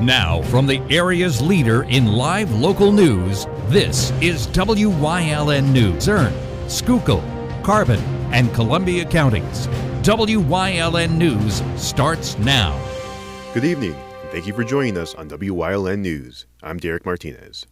Now, from the area's leader in live local news, this is WYLN News. Wyln, Schuylkill, Carbon, and Columbia counties. WYLN News starts now. Good evening, and thank you for joining us on WYLN News. I'm Derek Martinez.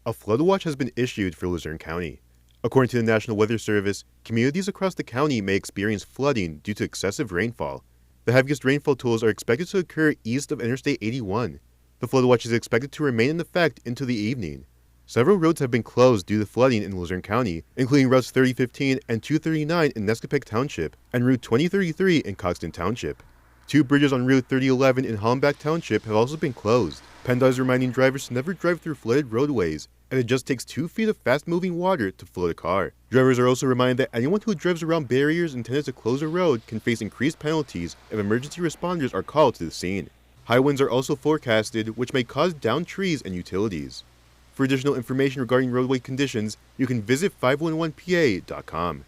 A flood watch has been issued for Luzerne County. According to the National Weather Service, communities across the county may experience flooding due to excessive rainfall. The heaviest rainfall totals are expected to occur east of Interstate 81. The flood watch is expected to remain in effect into the evening. Several roads have been closed due to flooding in Luzerne County, including routes 3015 and 239 in Nescopec Township and Route 2033 in Coxton Township. Two bridges on Route 3011 in Hollenbach Township have also been closed. PennDOT is reminding drivers to never drive through flooded roadways, and it just takes 2 feet of fast-moving water to flood a car. Drivers are also reminded that anyone who drives around barriers intended to close a road can face increased penalties if emergency responders are called to the scene. High winds are also forecasted, which may cause downed trees and utilities. For additional information regarding roadway conditions, you can visit 511pa.com.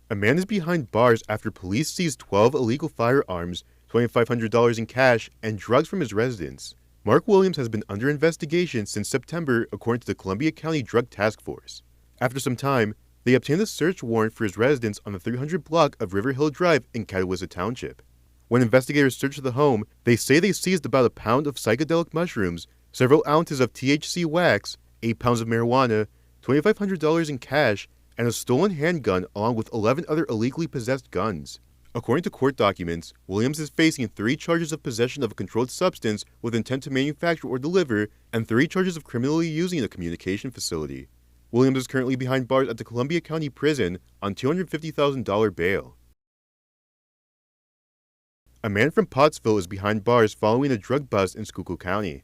A man is behind bars after police seized 12 illegal firearms, $2,500 in cash, and drugs from his residence. Mark Williams has been under investigation since September, according to the Columbia County Drug Task Force. After some time, they obtained a search warrant for his residence on the 300 block of River Hill Drive in Catawissa Township. When investigators searched the home, they say they seized about a pound of psychedelic mushrooms, several ounces of THC wax, 8 pounds of marijuana, $2,500 in cash, and a stolen handgun along with 11 other illegally possessed guns. According to court documents, Williams is facing 3 charges of possession of a controlled substance with intent to manufacture or deliver, and 3 charges of criminally using a communication facility. Williams is currently behind bars at the Columbia County Prison on $250,000 bail. A man from Pottsville is behind bars following a drug bust in Schuylkill County.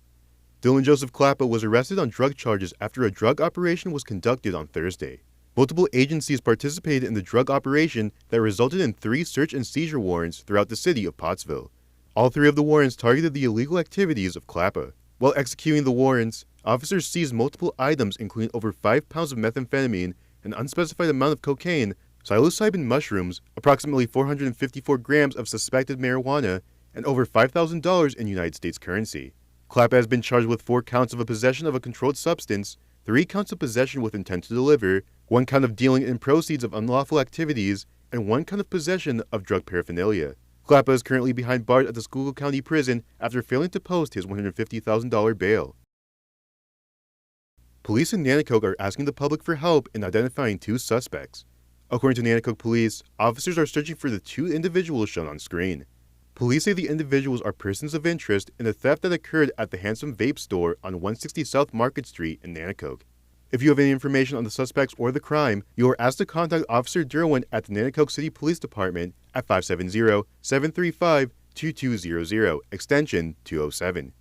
Dylan Joseph Clappa was arrested on drug charges after a drug operation was conducted on Thursday. Multiple agencies participated in the drug operation that resulted in 3 search and seizure warrants throughout the city of Pottsville. All 3 of the warrants targeted the illegal activities of Clappa. While executing the warrants, officers seized multiple items including over 5 pounds of methamphetamine, an unspecified amount of cocaine, psilocybin mushrooms, approximately 454 grams of suspected marijuana, and over $5,000 in United States currency. Clappa has been charged with 4 counts of a possession of a controlled substance, 3 counts of possession with intent to deliver, 1 count of dealing in proceeds of unlawful activities, and 1 count of possession of drug paraphernalia. Clappa is currently behind bars at the Schuylkill County Prison after failing to post his $150,000 bail. Police in Nanticoke are asking the public for help in identifying 2 suspects. According to Nanticoke Police, officers are searching for the 2 individuals shown on screen. Police say the individuals are persons of interest in a theft that occurred at the Handsome Vape store on 160 South Market Street in Nanticoke. If you have any information on the suspects or the crime, you are asked to contact Officer Derwin at the Nanticoke City Police Department at 570-735-2200, extension 207.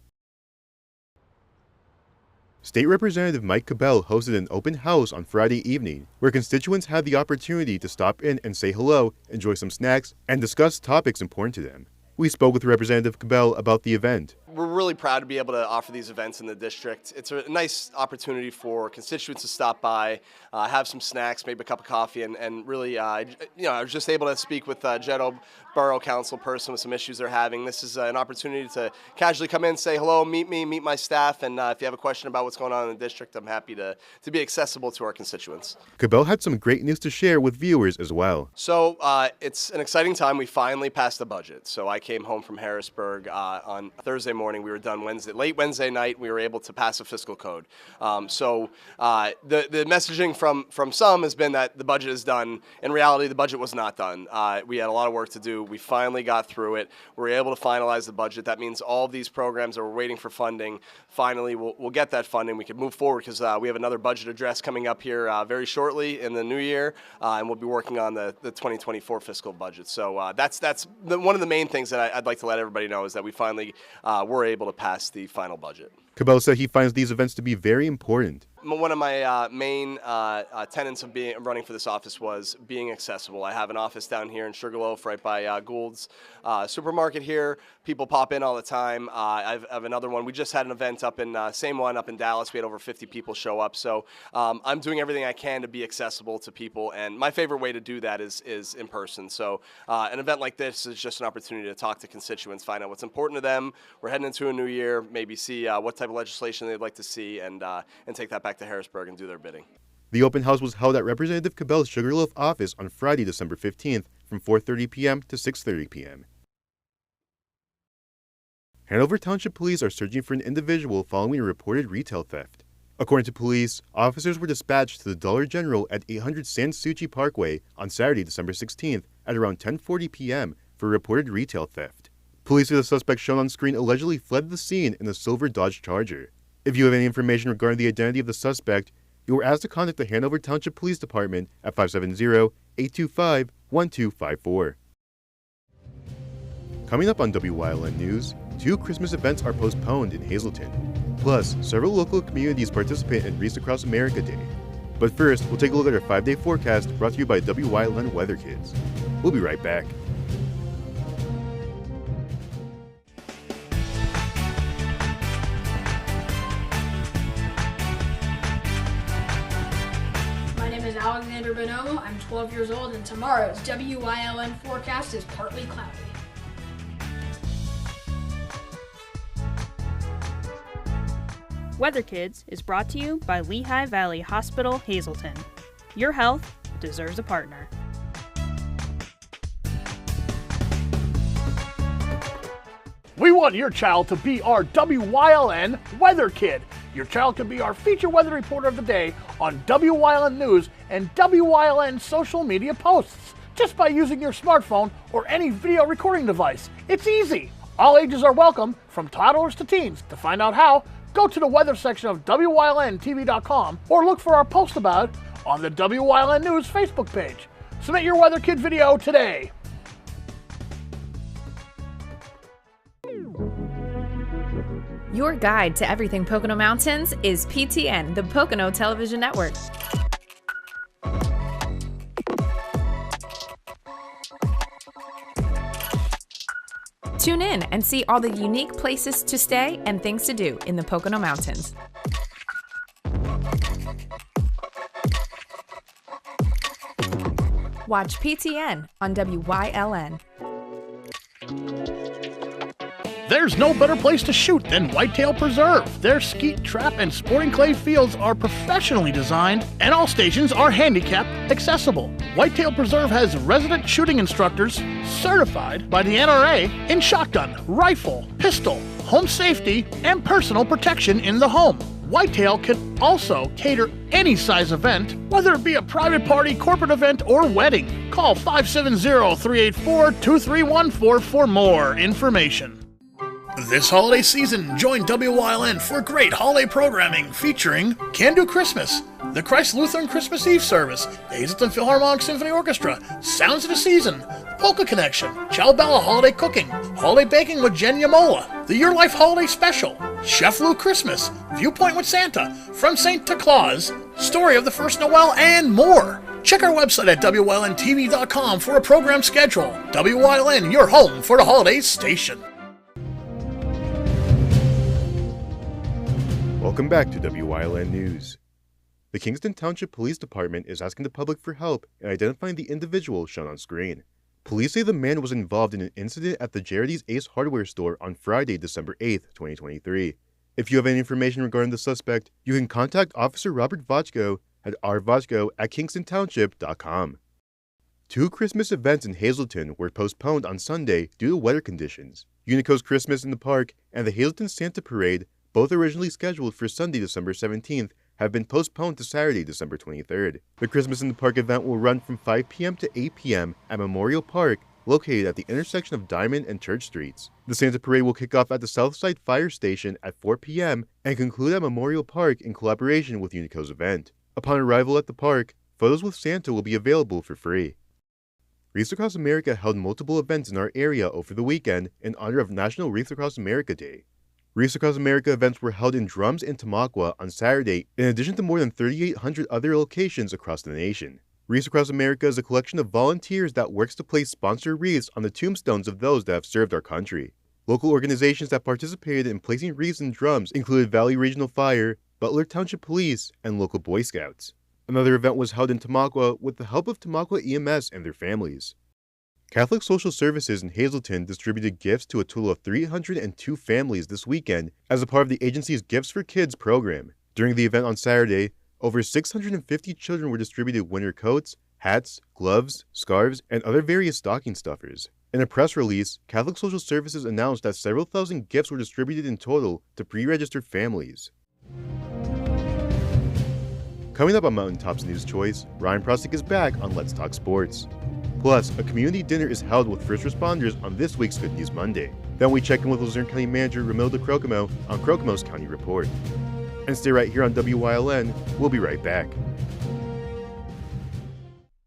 State Representative Mike Cabell hosted an open house on Friday evening, where constituents had the opportunity to stop in and say hello, enjoy some snacks, and discuss topics important to them. We spoke with Representative Cabell about the event. We're really proud to be able to offer these events in the district. It's a nice opportunity for constituents to stop by, have some snacks, maybe a cup of coffee, and really, I was just able to speak with Jeddo Borough Council person with some issues they're having. This is an opportunity to casually come in, say hello, meet me, meet my staff, and if you have a question about what's going on in the district, I'm happy to be accessible to our constituents. Cabell had some great news to share with viewers as well. So it's an exciting time. We finally passed the budget. So I came home from Harrisburg on Thursday morning. We were done late Wednesday night. We were able to pass a fiscal code. The messaging from some has been that the budget is done. In reality, the budget was not done. We had a lot of work to do. We finally got through it. We were able to finalize the budget. That means all of these programs that were waiting for funding, finally we'll get that funding. We can move forward because we have another budget address coming up here very shortly in the new year, and we'll be working on the 2024 fiscal budget. So that's one of the main things that I'd like to let everybody know is that we finally were able to pass the final budget. Cabell said he finds these events to be very important. One of my main tenets of running for this office was being accessible. I have an office down here in Sugarloaf, right by Gould's supermarket here. People pop in all the time. I have another one. We just had an event up in same one up in Dallas. We had over 50 people show up. So I'm doing everything I can to be accessible to people, and my favorite way to do that is in person. So an event like this is just an opportunity to talk to constituents, find out what's important to them. We're heading into a new year. Maybe see what type of legislation they'd like to see, and take that back to Harrisburg and do their bidding. The open house was held at Representative Cabell's Sugarloaf office on Friday, December 15th from 4:30 p.m. to 6:30 p.m. Hanover Township Police are searching for an individual following a reported retail theft. According to police, officers were dispatched to the Dollar General at 800 San Suchi Parkway on Saturday, December 16th at around 10:40 p.m. for a reported retail theft. Police say the suspect shown on screen allegedly fled the scene in a silver Dodge Charger. If you have any information regarding the identity of the suspect, you are asked to contact the Hanover Township Police Department at 570-825-1254. Coming up on WYLN News, 2 Christmas events are postponed in Hazleton. Plus, several local communities participate in Wreaths Across America Day. But first, we'll take a look at our 5-day forecast brought to you by WYLN Weather Kids. We'll be right back. Alexander Bonomo. I'm 12 years old, and tomorrow's WYLN forecast is partly cloudy. Weather Kids is brought to you by Lehigh Valley Hospital, Hazleton. Your health deserves a partner. We want your child to be our WYLN Weather Kid. Your child can be our feature weather reporter of the day on WYLN News and WYLN social media posts just by using your smartphone or any video recording device. It's easy. All ages are welcome, from toddlers to teens. To find out how, go to the weather section of WYLNTV.com or look for our post about it on the WYLN News Facebook page. Submit your Weather Kid video today. Your guide to everything Pocono Mountains is PTN, the Pocono Television Network. Tune in and see all the unique places to stay and things to do in the Pocono Mountains. Watch PTN on WYLN. There's no better place to shoot than Whitetail Preserve. Their skeet, trap, and sporting clay fields are professionally designed, and all stations are handicap accessible. Whitetail Preserve has resident shooting instructors certified by the NRA in shotgun, rifle, pistol, home safety, and personal protection in the home. Whitetail can also cater any size event, whether it be a private party, corporate event, or wedding. Call 570-384-2314 for more information. This holiday season, join WYLN for great holiday programming featuring Can Do Christmas, the Christ Lutheran Christmas Eve service, the Hazleton Philharmonic Symphony Orchestra, Sounds of the Season, the Polka Connection, Ciao Bella Holiday Cooking, Holiday Baking with Jen Yamola, the Your Life Holiday Special, Chef Lou Christmas, Viewpoint with Santa, From Saint to Claus, Story of the First Noel, and more. Check our website at WYLNTV.com for a program schedule. WYLN, your home for the holidays station. Welcome back to WYLN News. The Kingston Township Police Department is asking the public for help in identifying the individual shown on screen. Police say the man was involved in an incident at the Jarides Ace Hardware store on Friday, December 8th, 2023. If you have any information regarding the suspect, you can contact Officer Robert Vochko at rvochko@kingstontownship.com. 2 Christmas events in Hazleton were postponed on Sunday due to weather conditions. Unico's Christmas in the Park and the Hazleton Santa Parade, both originally scheduled for Sunday, December 17th, have been postponed to Saturday, December 23rd. The Christmas in the Park event will run from 5 p.m. to 8 p.m. at Memorial Park, located at the intersection of Diamond and Church Streets. The Santa Parade will kick off at the Southside Fire Station at 4 p.m. and conclude at Memorial Park in collaboration with Unico's event. Upon arrival at the park, photos with Santa will be available for free. Wreaths Across America held multiple events in our area over the weekend in honor of National Wreaths Across America Day. Race Across America events were held in Drums and Tamaqua on Saturday, in addition to more than 3,800 other locations across the nation. Race Across America is a collection of volunteers that works to place sponsored wreaths on the tombstones of those that have served our country. Local organizations that participated in placing wreaths and drums included Valley Regional Fire, Butler Township Police, and local Boy Scouts. Another event was held in Tamaqua with the help of Tamaqua EMS and their families. Catholic Social Services in Hazleton distributed gifts to a total of 302 families this weekend as a part of the agency's Gifts for Kids program. During the event on Saturday, over 650 children were distributed winter coats, hats, gloves, scarves, and other various stocking stuffers. In a press release, Catholic Social Services announced that several thousand gifts were distributed in total to pre-registered families. Coming up on Mountaintop's News Choice, Ryan Prosek is back on Let's Talk Sports. Plus, a community dinner is held with first responders on this week's Good News Monday. Then we check in with Luzerne County Manager Romilda Crocomo on Crocomo's County Report. And stay right here on WYLN. We'll be right back.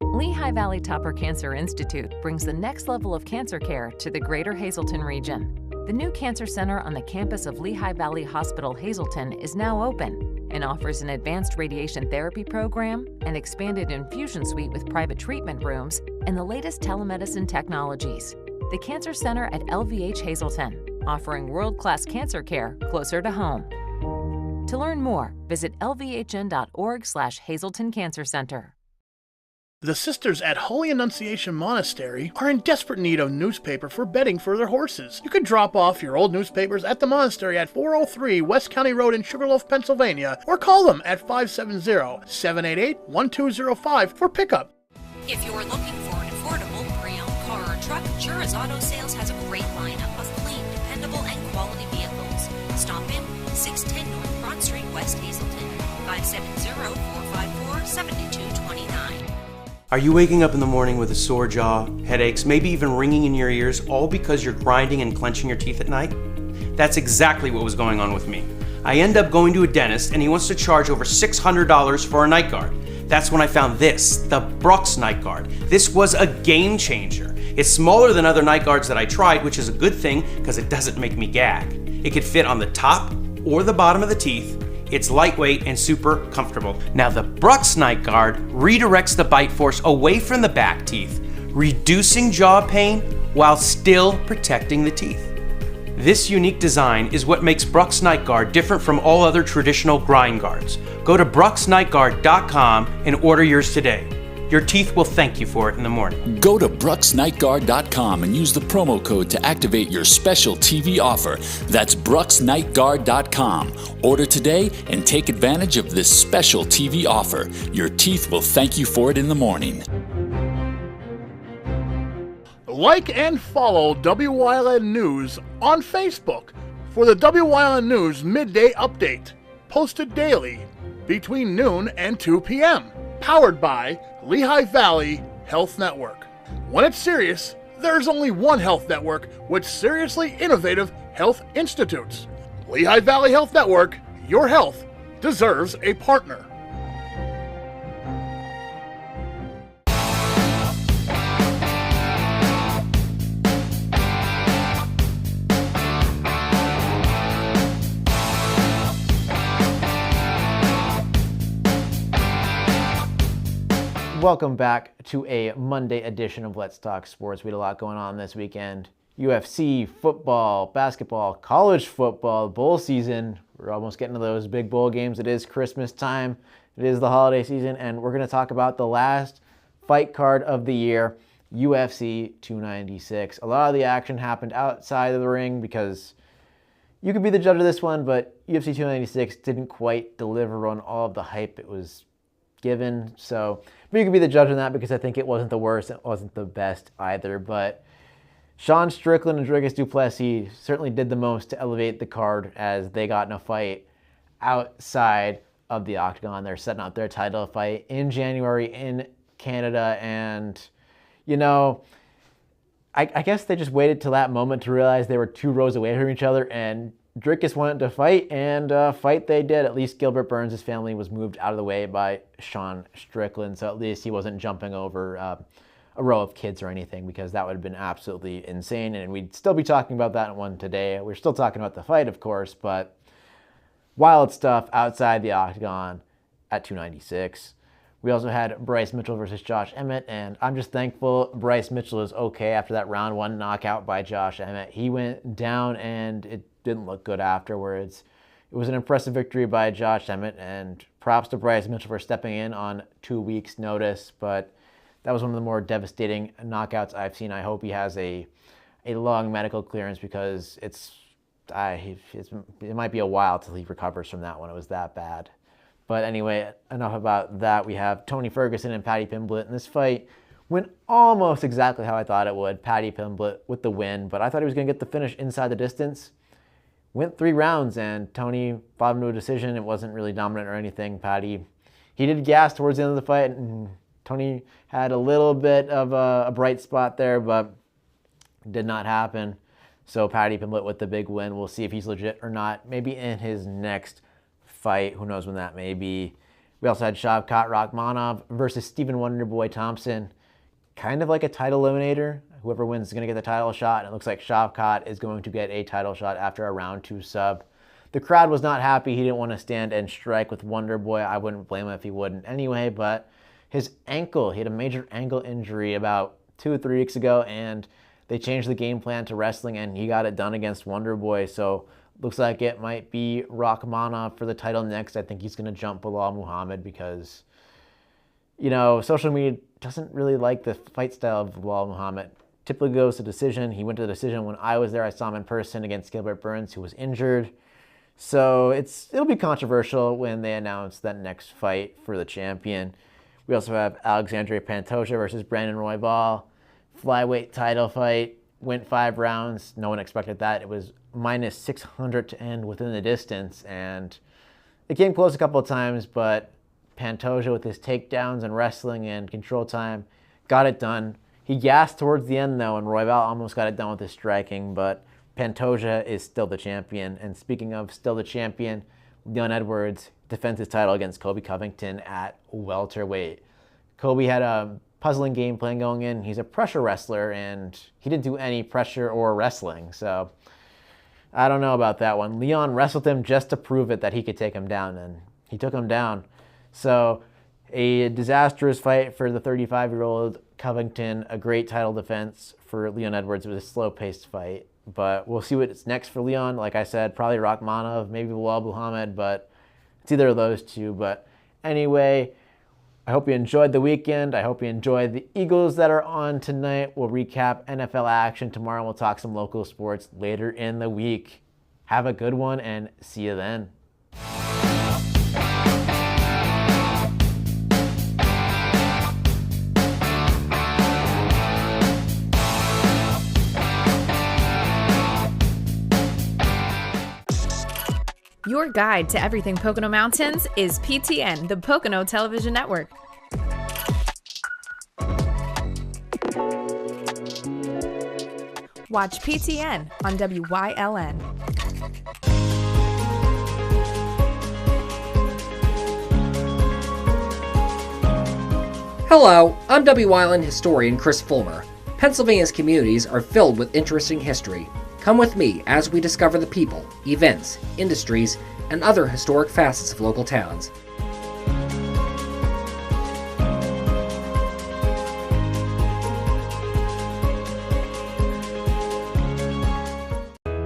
Lehigh Valley Topper Cancer Institute brings the next level of cancer care to the greater Hazleton region. The new cancer center on the campus of Lehigh Valley Hospital Hazleton is now open and offers an advanced radiation therapy program, an expanded infusion suite with private treatment rooms, and the latest telemedicine technologies. The Cancer Center at LVH Hazleton, offering world-class cancer care closer to home. To learn more, visit lvhn.org/Hazleton Cancer Center. The sisters at Holy Annunciation Monastery are in desperate need of newspaper for bedding for their horses. You can drop off your old newspapers at the monastery at 403 West County Road in Sugarloaf, Pennsylvania, or call them at 570-788-1205 for pickup. If you're looking for an affordable pre-owned car or truck, Jura's Auto Sales has a great lineup of clean, dependable, and quality vehicles. Stop in 610 North Broad Street, West Hazleton, 570-454-7229. Are you waking up in the morning with a sore jaw, headaches, maybe even ringing in your ears, all because you're grinding and clenching your teeth at night? That's exactly what was going on with me. I end up going to a dentist and he wants to charge over $600 for a night guard. That's when I found this, the Brooks Night Guard. This was a game changer. It's smaller than other night guards that I tried, which is a good thing because it doesn't make me gag. It could fit on the top or the bottom of the teeth. It's lightweight and super comfortable. Now the Brooks Night Guard redirects the bite force away from the back teeth, reducing jaw pain while still protecting the teeth. This unique design is what makes Brooks Night Guard different from all other traditional grind guards. Go to brooksnightguard.com and order yours today. Your teeth will thank you for it in the morning. Go to brooksnightguard.com and use the promo code to activate your special TV offer. That's brooksnightguard.com. Order today and take advantage of this special TV offer. Your teeth will thank you for it in the morning. Like and follow WYLN News on Facebook for the WYLN News Midday Update, posted daily between noon and 2 p.m., powered by Lehigh Valley Health Network. When it's serious, there's only one health network with seriously innovative health institutes. Lehigh Valley Health Network, your health deserves a partner. Welcome back to a Monday edition of Let's Talk Sports. We had a lot going on this weekend. UFC, football, basketball, college football, bowl season. We're almost getting to those big bowl games. It is Christmas time. It is the holiday season, and we're going to talk about the last fight card of the year, UFC 296. A lot of the action happened outside of the ring because you could be the judge of this one, but UFC 296 didn't quite deliver on all of the hype it was given. So, but you could be the judge on that because I think it wasn't the worst, it wasn't the best either. But Sean Strickland and Dricus du Plessis certainly did the most to elevate the card as they got in a fight outside of the octagon. They're setting up their title fight in January in Canada, and you know, I guess they just waited till that moment to realize they were 2 rows away from each other, and Dricus wanted to fight, and fight they did. At least Gilbert Burns' family was moved out of the way by Sean Strickland, so at least he wasn't jumping over a row of kids or anything, because that would have been absolutely insane, and we'd still be talking about that one today. We're still talking about the fight, of course, but wild stuff outside the octagon at 296. We also had Bryce Mitchell versus Josh Emmett, and I'm just thankful Bryce Mitchell is okay after that round 1 knockout by Josh Emmett. He went down and it didn't look good afterwards. It was an impressive victory by Josh Emmett, and props to Bryce Mitchell for stepping in on 2 weeks' notice, but that was one of the more devastating knockouts I've seen. I hope he has a long medical clearance, because it might be a while till he recovers from that one. It was that bad. But anyway, enough about that. We have Tony Ferguson and Paddy Pimblett, and this fight went almost exactly how I thought it would. Paddy Pimblett with the win, but I thought he was going to get the finish inside the distance. Went 3 rounds, and Tony fought him to a decision. It wasn't really dominant or anything. Paddy, he did gas towards the end of the fight, and Tony had a little bit of a bright spot there, but it did not happen. So Paddy Pimblett with the big win. We'll see if he's legit or not. Maybe in his next fight. Who knows when that may be. We also had Shavkat Rakhmonov versus Stephen Wonderboy Thompson. Kind of like a title eliminator. Whoever wins is going to get the title shot. And it looks like Shavkat is going to get a title shot after a round 2 sub. The crowd was not happy. He didn't want to stand and strike with Wonderboy. I wouldn't blame him if he wouldn't anyway, but his ankle, he had a major ankle injury about 2 or 3 weeks ago, and they changed the game plan to wrestling, and he got it done against Wonderboy. So looks like it might be Rakhmonov for the title next. I think he's going to jump Bilal Muhammad because, you know, social media doesn't really like the fight style of Bilal Muhammad. Typically goes to decision. He went to the decision when I was there. I saw him in person against Gilbert Burns, who was injured. So it'll be controversial when they announce that next fight for the champion. We also have Alexandre Pantoja versus Brandon Royval. Flyweight title fight. Went 5 rounds. No one expected that. It was minus 600 to end within the distance, and it came close a couple of times, but Pantoja with his takedowns and wrestling and control time got it done. He gassed towards the end though, and Royval almost got it done with his striking, but Pantoja is still the champion. And speaking of still the champion, Leon Edwards defends his title against Colby Covington at welterweight. Colby had a puzzling game plan going in. He's a pressure wrestler, and he didn't do any pressure or wrestling, so I don't know about that one. Leon wrestled him just to prove it that he could take him down, and he took him down. So a disastrous fight for the 35-year-old Covington, a great title defense for Leon Edwards. It was a slow-paced fight, but we'll see what's next for Leon. Like I said, probably Rakhmonov, maybe Bilal Muhammad, but it's either of those two. But anyway, I hope you enjoyed the weekend. I hope you enjoyed the Eagles that are on tonight. We'll recap NFL action tomorrow. We'll talk some local sports later in the week. Have a good one, and see you then. Your guide to everything Pocono Mountains is PTN, the Pocono Television Network. Watch PTN on WYLN. Hello, I'm WYLN historian Chris Fulmer. Pennsylvania's communities are filled with interesting history. Come with me as we discover the people, events, industries, and other historic facets of local towns.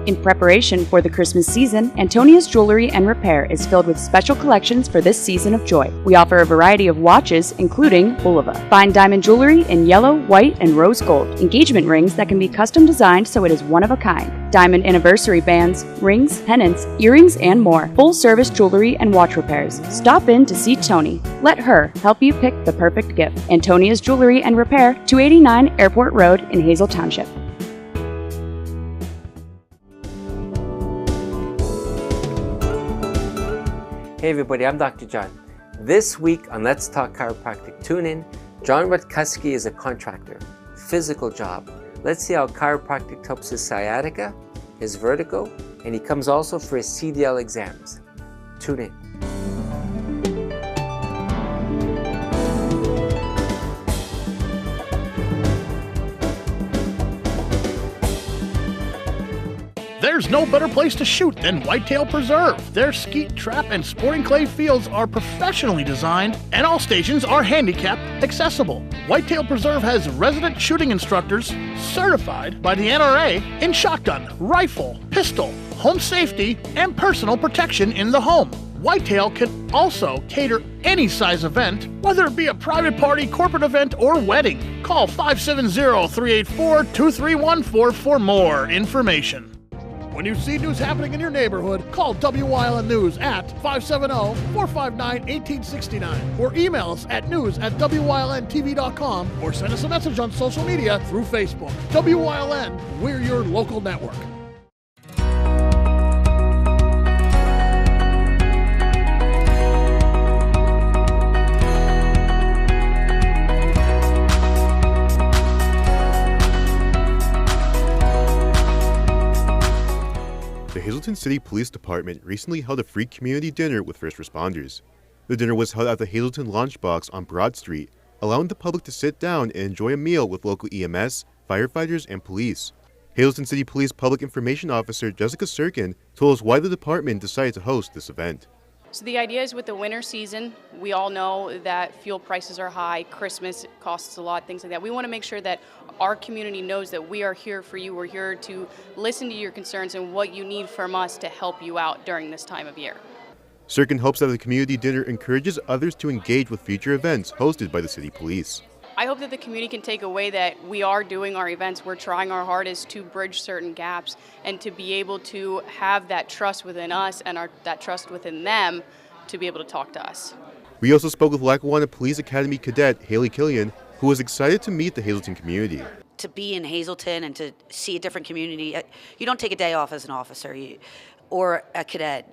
In preparation for the Christmas season, Antonia's Jewelry and Repair is filled with special collections for this season of joy. We offer a variety of watches, including Bulova. Fine diamond jewelry in yellow, white, and rose gold. Engagement rings that can be custom designed so it is one of a kind. Diamond anniversary bands, rings, pendants, earrings, and more. Full-service jewelry and watch repairs. Stop in to see Tony. Let her help you pick the perfect gift. Antonia's Jewelry and Repair, 289 Airport Road in Hazel Township. Hey everybody, I'm Dr. John. This week on Let's Talk Chiropractic Tune In, John Rutkowski is a contractor, physical job. Let's see how chiropractic helps his sciatica, his vertigo, and he comes also for his CDL exams. Tune in. There's no better place to shoot than Whitetail Preserve. Their skeet, trap, and sporting clay fields are professionally designed, and all stations are handicap accessible. Whitetail Preserve has resident shooting instructors certified by the NRA in shotgun, rifle, pistol, home safety, and personal protection in the home. Whitetail can also cater any size event, whether it be a private party, corporate event, or wedding. Call 570-384-2314 for more information. When you see news happening in your neighborhood, call WYLN News at 570-459-1869 or email us at news@WYLNTV.com or send us a message on social media through Facebook. WYLN, we're your local network. The Hazleton City Police Department recently held a free community dinner with first responders. The dinner was held at the Hazleton Launchbox on Broad Street, allowing the public to sit down and enjoy a meal with local EMS, firefighters, and police. Hazleton City Police Public Information Officer Jessica Sirkin told us why the department decided to host this event. So the idea is with the winter season, we all know that fuel prices are high, Christmas costs a lot, things like that. We want to make sure that our community knows that we are here for you. We're here to listen to your concerns and what you need from us to help you out during this time of year. Sirkin hopes that the community dinner encourages others to engage with future events hosted by the city police. I hope that the community can take away that we are doing our events. We're trying our hardest to bridge certain gaps and to be able to have that trust within us and that trust within them to be able to talk to us. We also spoke with Lackawanna Police Academy cadet Haley Killian, who was excited to meet the Hazleton community. To be in Hazleton and to see a different community, you don't take a day off as an officer or a cadet.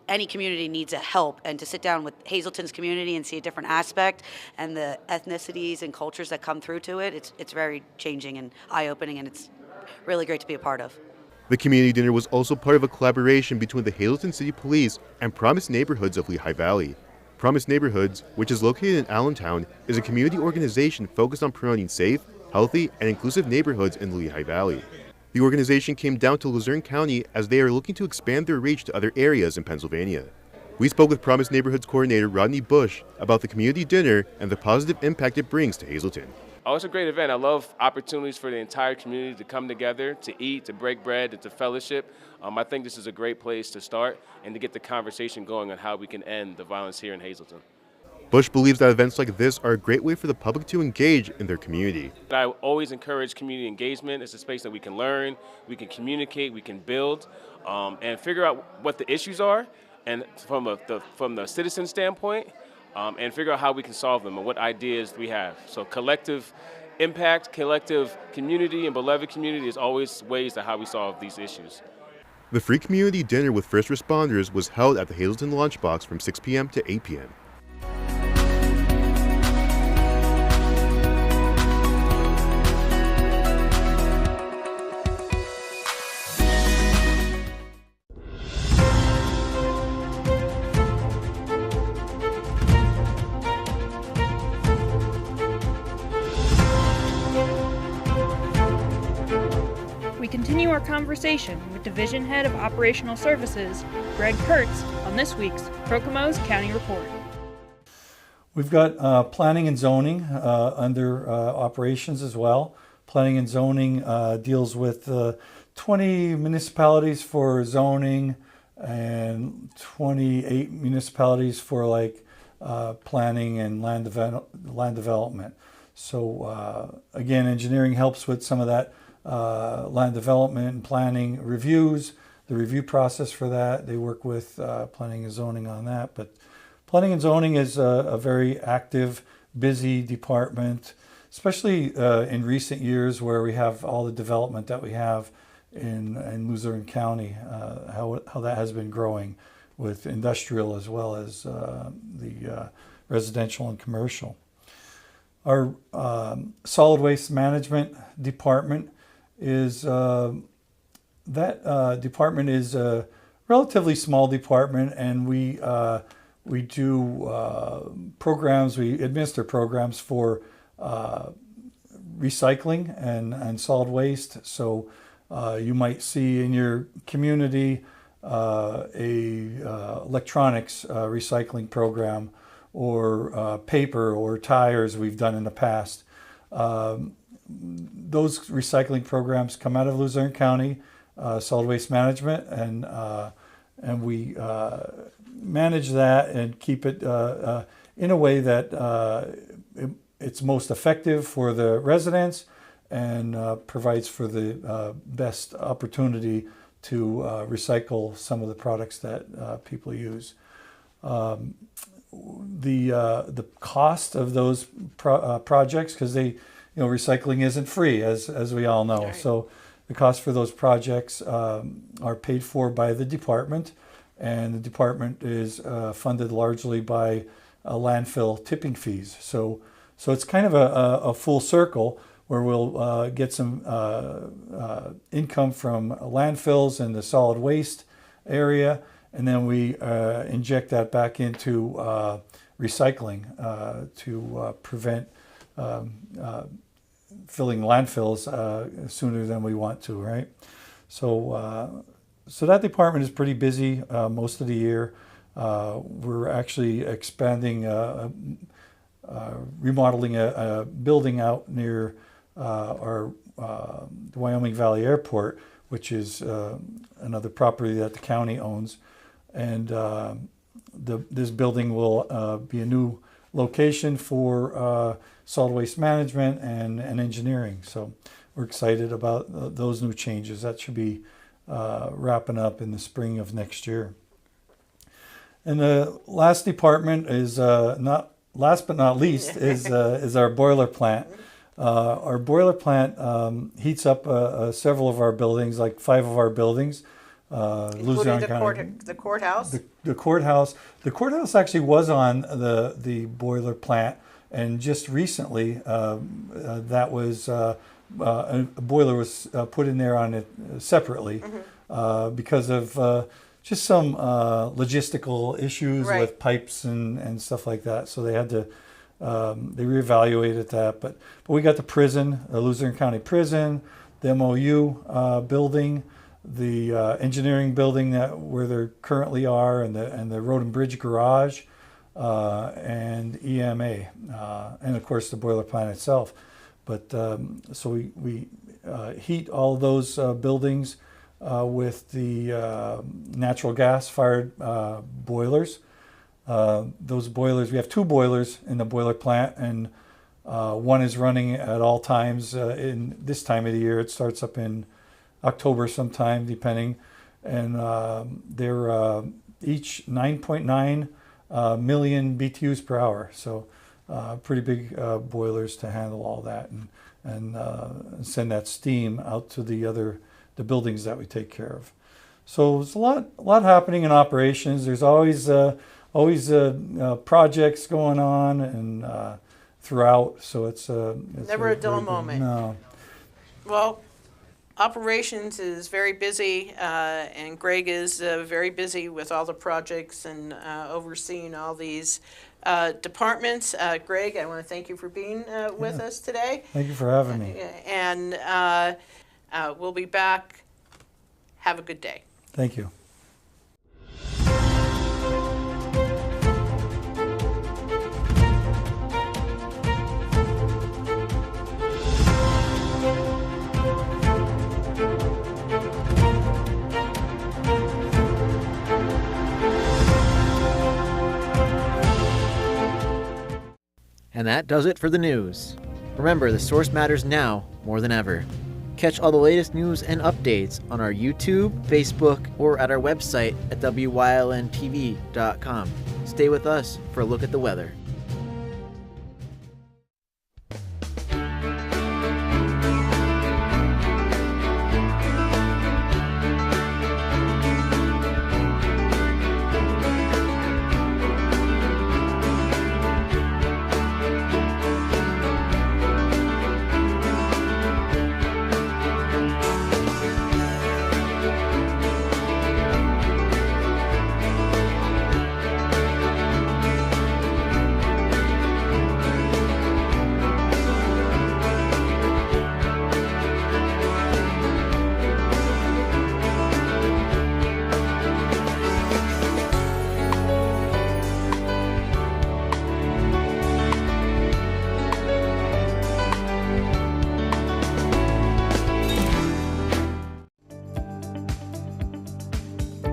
Any community needs a help, and to sit down with Hazleton's community and see a different aspect and the ethnicities and cultures that come through to it, it's very changing and eye-opening, and it's really great to be a part of. The community dinner was also part of a collaboration between the Hazleton City Police and Promise Neighborhoods of Lehigh Valley. Promise Neighborhoods, which is located in Allentown, is a community organization focused on promoting safe, healthy, and inclusive neighborhoods in the Lehigh Valley. The organization came down to Luzerne County as they are looking to expand their reach to other areas in Pennsylvania. We spoke with Promise Neighborhoods Coordinator Rodney Bush about the community dinner and the positive impact it brings to Hazleton. Oh, it's a great event. I love opportunities for the entire community to come together, to eat, to break bread, and to fellowship. I think this is a great place to start and to get the conversation going on how we can end the violence here in Hazleton. Bush believes that events like this are a great way for the public to engage in their community. I always encourage community engagement. It's a space that we can learn, we can communicate, we can build, and figure out what the issues are, and from the citizen standpoint, and figure out how we can solve them and what ideas we have. So collective impact, collective community, and beloved community is always ways to how we solve these issues. The free community dinner with first responders was held at the Hazleton Launchbox from 6 p.m. to 8 p.m. We continue our conversation with Division Head of Operational Services, Greg Kurtz, on this week's Kokomo's County Report. We've got planning and zoning under operations as well. Planning and zoning deals with 20 municipalities for zoning and 28 municipalities for planning and land development. So again, engineering helps with some of that land development and planning reviews, the review process for that. They work with planning and zoning on that. But planning and zoning is a very active, busy department, especially in recent years where we have all the development that we have in Luzerne County, how that has been growing with industrial as well as the residential and commercial. Our solid waste management department is department is a relatively small department, and we do programs. We administer programs for recycling and solid waste. So You might see in your community electronics recycling program, or paper or tires we've done in the past. Those recycling programs come out of Luzerne County Solid Waste Management, and we manage that and keep it in a way that it's most effective for the residents and provides for the best opportunity to recycle some of the products that people use. The cost of those projects, because recycling isn't free, as we all know. Right. So the cost for those projects are paid for by the department, and the department is funded largely by landfill tipping fees. So it's kind of a full circle where we'll get some income from landfills and the solid waste area, and then we inject that back into recycling to prevent filling landfills sooner than we want to, right? So that department is pretty busy most of the year. We're actually expanding, remodeling a building out near our Wyoming Valley Airport, which is another property that the county owns. And this building will be a new location for solid waste management and engineering. So we're excited about those new changes. That should be wrapping up in the spring of next year. And the last department is not last but not least is our boiler plant. Our boiler plant heats up several of our buildings, like 5 of our buildings. Including the courthouse? The courthouse. The courthouse actually was on the boiler plant, and just recently that was a boiler was put in there on it separately because of just some logistical issues with pipes and stuff like that. So they had to they reevaluated that. But we got the prison, the Luzerne County Prison, the MOU building, the engineering building where they currently are, and the Road and Bridge garage, and EMA, and of course the boiler plant itself. But so we heat all those buildings with the natural gas fired boilers. Those boilers, we have 2 boilers in the boiler plant, and one is running at all times. In this time of the year, it starts up in October sometime, depending, and they're each 9.9 million BTUs per hour. So pretty big boilers to handle all that and send that steam out to the buildings that we take care of. So there's a lot happening in operations. There's always projects going on and throughout. So it's never a dull moment. No. Well, operations is very busy, and Greg is very busy with all the projects and overseeing all these departments. Greg, I want to thank you for being with us today. Thank you for having me. And we'll be back. Have a good day. Thank you. And that does it for the news. Remember, the source matters now more than ever. Catch all the latest news and updates on our YouTube, Facebook, or at our website at wylntv.com. Stay with us for a look at the weather.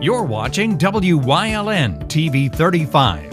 You're watching WYLN TV 35.